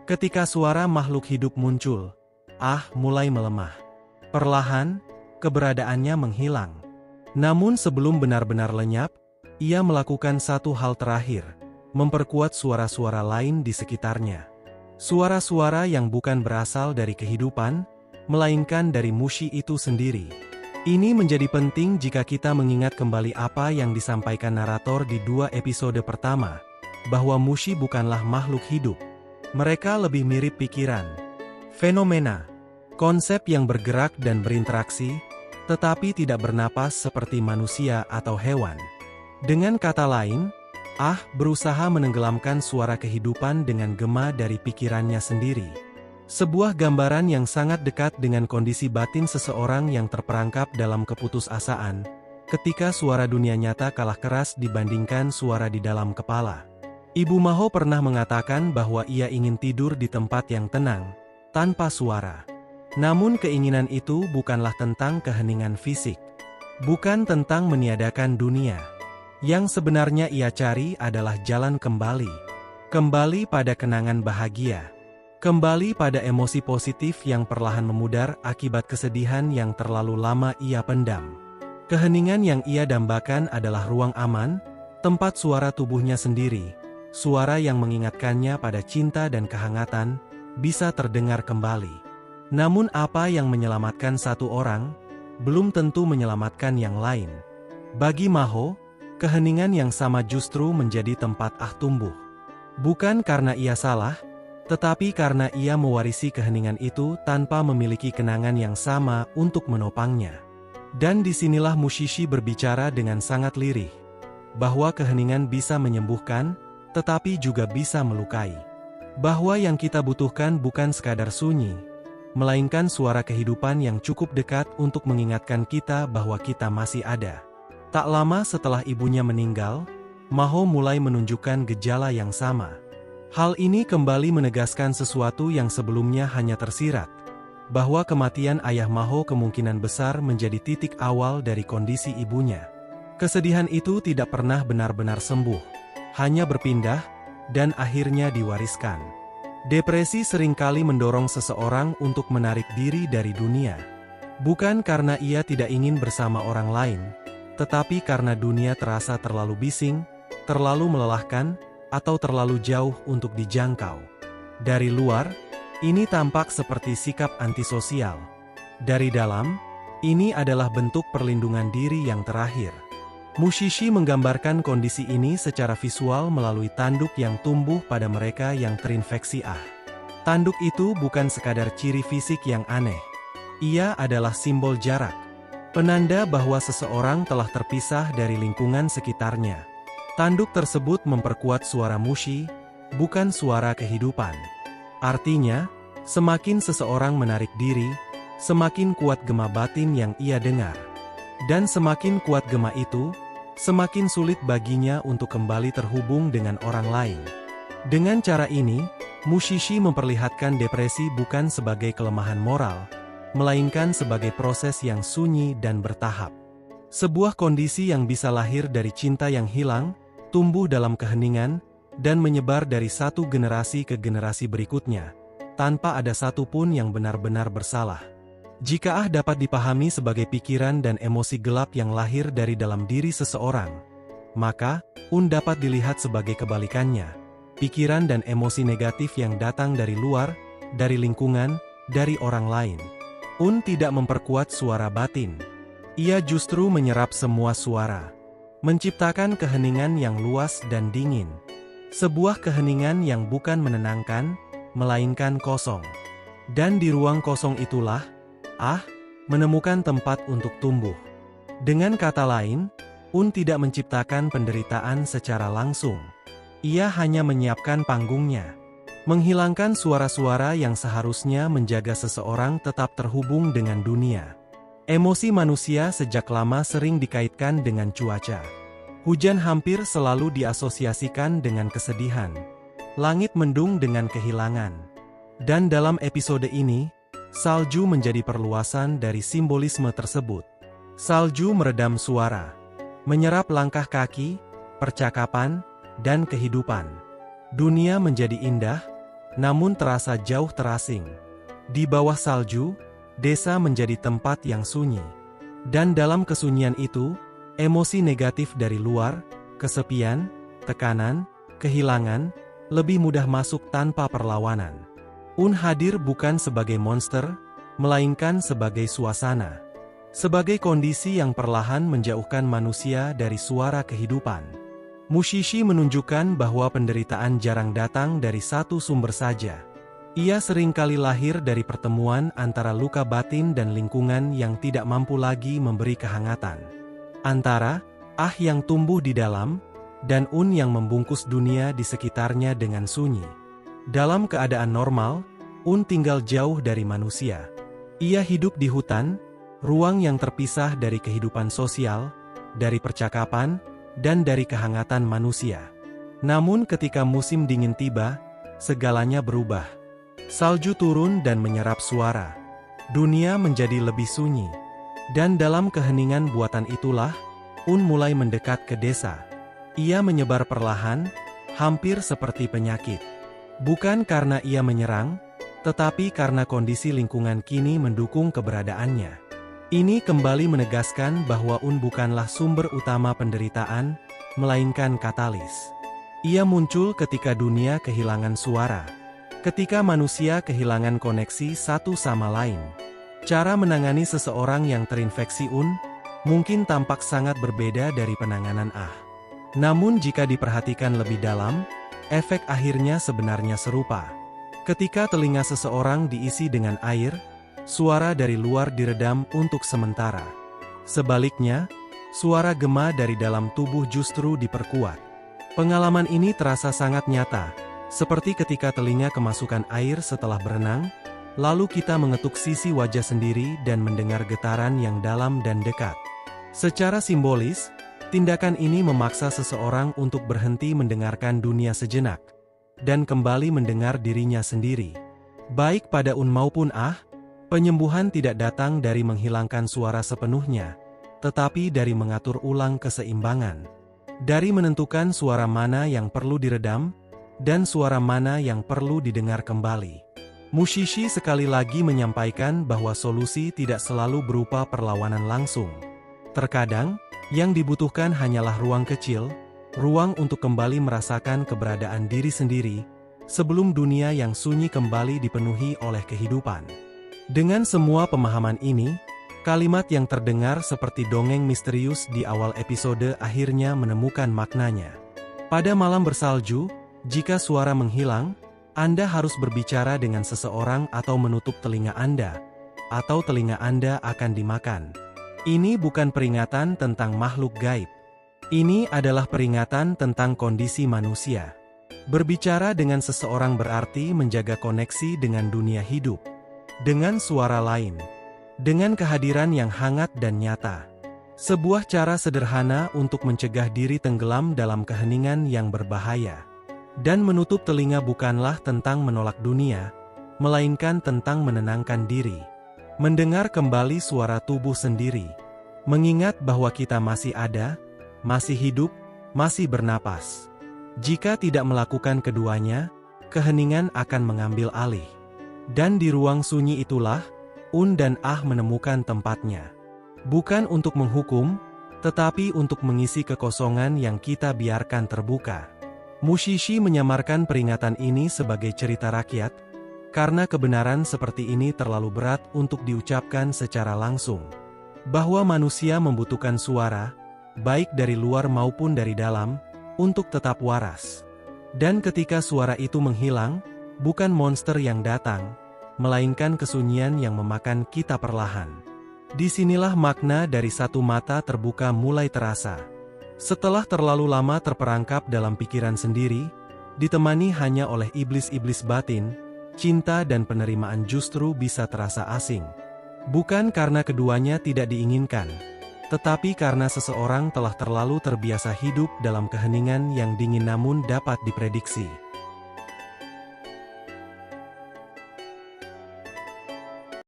Ketika suara makhluk hidup muncul, Ah mulai melemah. Perlahan, keberadaannya menghilang. Namun sebelum benar-benar lenyap, ia melakukan satu hal terakhir, memperkuat suara-suara lain di sekitarnya. Suara-suara yang bukan berasal dari kehidupan, melainkan dari Mushi itu sendiri. Ini menjadi penting jika kita mengingat kembali apa yang disampaikan narator di 2 episode pertama, bahwa Mushi bukanlah makhluk hidup. Mereka lebih mirip pikiran, fenomena, konsep yang bergerak dan berinteraksi, tetapi tidak bernapas seperti manusia atau hewan. Dengan kata lain, Ah berusaha menenggelamkan suara kehidupan dengan gema dari pikirannya sendiri. Sebuah gambaran yang sangat dekat dengan kondisi batin seseorang yang terperangkap dalam keputusasaan, ketika suara dunia nyata kalah keras dibandingkan suara di dalam kepala. Ibu Maho pernah mengatakan bahwa ia ingin tidur di tempat yang tenang, tanpa suara. Namun keinginan itu bukanlah tentang keheningan fisik. Bukan tentang meniadakan dunia. Yang sebenarnya ia cari adalah jalan kembali. Kembali pada kenangan bahagia. Kembali pada emosi positif yang perlahan memudar akibat kesedihan yang terlalu lama ia pendam. Keheningan yang ia dambakan adalah ruang aman, tempat suara tubuhnya sendiri, suara yang mengingatkannya pada cinta dan kehangatan, bisa terdengar kembali. Namun apa yang menyelamatkan satu orang, belum tentu menyelamatkan yang lain. Bagi Maho, keheningan yang sama justru menjadi tempat Ah tumbuh. Bukan karena ia salah, tetapi karena ia mewarisi keheningan itu tanpa memiliki kenangan yang sama untuk menopangnya. Dan disinilah Mushishi berbicara dengan sangat lirih, bahwa keheningan bisa menyembuhkan, tetapi juga bisa melukai. Bahwa yang kita butuhkan bukan sekadar sunyi, melainkan suara kehidupan yang cukup dekat untuk mengingatkan kita bahwa kita masih ada. Tak lama setelah ibunya meninggal, Maho mulai menunjukkan gejala yang sama. Hal ini kembali menegaskan sesuatu yang sebelumnya hanya tersirat, bahwa kematian ayah Maho kemungkinan besar menjadi titik awal dari kondisi ibunya. Kesedihan itu tidak pernah benar-benar sembuh, hanya berpindah, dan akhirnya diwariskan. Depresi seringkali mendorong seseorang untuk menarik diri dari dunia. Bukan karena ia tidak ingin bersama orang lain, tetapi karena dunia terasa terlalu bising, terlalu melelahkan, atau terlalu jauh untuk dijangkau. Dari luar, ini tampak seperti sikap antisosial. Dari dalam, ini adalah bentuk perlindungan diri yang terakhir. Mushishi menggambarkan kondisi ini secara visual melalui tanduk yang tumbuh pada mereka yang terinfeksi Ah. Tanduk itu bukan sekadar ciri fisik yang aneh. Ia adalah simbol jarak. Penanda bahwa seseorang telah terpisah dari lingkungan sekitarnya. Tanduk tersebut memperkuat suara Mushi, bukan suara kehidupan. Artinya, semakin seseorang menarik diri, semakin kuat gema batin yang ia dengar. Dan semakin kuat gema itu, semakin sulit baginya untuk kembali terhubung dengan orang lain. Dengan cara ini, Mushishi memperlihatkan depresi bukan sebagai kelemahan moral, melainkan sebagai proses yang sunyi dan bertahap. Sebuah kondisi yang bisa lahir dari cinta yang hilang, tumbuh dalam keheningan, dan menyebar dari satu generasi ke generasi berikutnya, tanpa ada satupun yang benar-benar bersalah. Jika Ah dapat dipahami sebagai pikiran dan emosi gelap yang lahir dari dalam diri seseorang, maka Un dapat dilihat sebagai kebalikannya, pikiran dan emosi negatif yang datang dari luar, dari lingkungan, dari orang lain. Un tidak memperkuat suara batin. Ia justru menyerap semua suara. Menciptakan keheningan yang luas dan dingin. Sebuah keheningan yang bukan menenangkan, melainkan kosong. Dan di ruang kosong itulah, Ah menemukan tempat untuk tumbuh. Dengan kata lain, Un tidak menciptakan penderitaan secara langsung. Ia hanya menyiapkan panggungnya. Menghilangkan suara-suara yang seharusnya menjaga seseorang tetap terhubung dengan dunia. Emosi manusia sejak lama sering dikaitkan dengan cuaca. Hujan hampir selalu diasosiasikan dengan kesedihan. Langit mendung dengan kehilangan. Dan dalam episode ini, salju menjadi perluasan dari simbolisme tersebut. Salju meredam suara, menyerap langkah kaki, percakapan, dan kehidupan. Dunia menjadi indah, namun terasa jauh terasing. Di bawah salju, desa menjadi tempat yang sunyi. Dan dalam kesunyian itu, emosi negatif dari luar, kesepian, tekanan, kehilangan, lebih mudah masuk tanpa perlawanan. Un hadir bukan sebagai monster, melainkan sebagai suasana. Sebagai kondisi yang perlahan menjauhkan manusia dari suara kehidupan. Mushishi menunjukkan bahwa penderitaan jarang datang dari satu sumber saja. Ia seringkali lahir dari pertemuan antara luka batin dan lingkungan yang tidak mampu lagi memberi kehangatan. Antara Ah yang tumbuh di dalam, dan Un yang membungkus dunia di sekitarnya dengan sunyi. Dalam keadaan normal, Un tinggal jauh dari manusia. Ia hidup di hutan, ruang yang terpisah dari kehidupan sosial, dari percakapan, dan dari kehangatan manusia. Namun ketika musim dingin tiba, segalanya berubah. Salju turun dan menyerap suara. Dunia menjadi lebih sunyi. Dan dalam keheningan buatan itulah, Un mulai mendekat ke desa. Ia menyebar perlahan, hampir seperti penyakit. Bukan karena ia menyerang, tetapi karena kondisi lingkungan kini mendukung keberadaannya. Ini kembali menegaskan bahwa Un bukanlah sumber utama penderitaan, melainkan katalis. Ia muncul ketika dunia kehilangan suara. Ketika manusia kehilangan koneksi satu sama lain. Cara menangani seseorang yang terinfeksi Un, mungkin tampak sangat berbeda dari penanganan Ah. Namun jika diperhatikan lebih dalam, efek akhirnya sebenarnya serupa. Ketika telinga seseorang diisi dengan air, suara dari luar diredam untuk sementara. Sebaliknya, suara gema dari dalam tubuh justru diperkuat. Pengalaman ini terasa sangat nyata, seperti ketika telinga kemasukan air setelah berenang, lalu kita mengetuk sisi wajah sendiri dan mendengar getaran yang dalam dan dekat. Secara simbolis, tindakan ini memaksa seseorang untuk berhenti mendengarkan dunia sejenak, dan kembali mendengar dirinya sendiri. Baik pada Un maupun Ah, penyembuhan tidak datang dari menghilangkan suara sepenuhnya, tetapi dari mengatur ulang keseimbangan. Dari menentukan suara mana yang perlu diredam, dan suara mana yang perlu didengar kembali. Mushishi sekali lagi menyampaikan bahwa solusi tidak selalu berupa perlawanan langsung. Terkadang, yang dibutuhkan hanyalah ruang kecil, ruang untuk kembali merasakan keberadaan diri sendiri, sebelum dunia yang sunyi kembali dipenuhi oleh kehidupan. Dengan semua pemahaman ini, kalimat yang terdengar seperti dongeng misterius di awal episode akhirnya menemukan maknanya. Pada malam bersalju, jika suara menghilang, Anda harus berbicara dengan seseorang atau menutup telinga Anda, atau telinga Anda akan dimakan. Ini bukan peringatan tentang makhluk gaib. Ini adalah peringatan tentang kondisi manusia. Berbicara dengan seseorang berarti menjaga koneksi dengan dunia hidup. Dengan suara lain. Dengan kehadiran yang hangat dan nyata. Sebuah cara sederhana untuk mencegah diri tenggelam dalam keheningan yang berbahaya. Dan menutup telinga bukanlah tentang menolak dunia, melainkan tentang menenangkan diri. Mendengar kembali suara tubuh sendiri. Mengingat bahwa kita masih ada, masih hidup, masih bernapas. Jika tidak melakukan keduanya, keheningan akan mengambil alih. Dan di ruang sunyi itulah, Un dan Ah menemukan tempatnya. Bukan untuk menghukum, tetapi untuk mengisi kekosongan yang kita biarkan terbuka. Mushishi menyamarkan peringatan ini sebagai cerita rakyat, karena kebenaran seperti ini terlalu berat untuk diucapkan secara langsung. Bahwa manusia membutuhkan suara, baik dari luar maupun dari dalam, untuk tetap waras. Dan ketika suara itu menghilang, bukan monster yang datang, melainkan kesunyian yang memakan kita perlahan. Disinilah makna dari satu mata terbuka mulai terasa. Setelah terlalu lama terperangkap dalam pikiran sendiri, ditemani hanya oleh iblis-iblis batin, cinta dan penerimaan justru bisa terasa asing. Bukan karena keduanya tidak diinginkan, tetapi karena seseorang telah terlalu terbiasa hidup dalam keheningan yang dingin namun dapat diprediksi.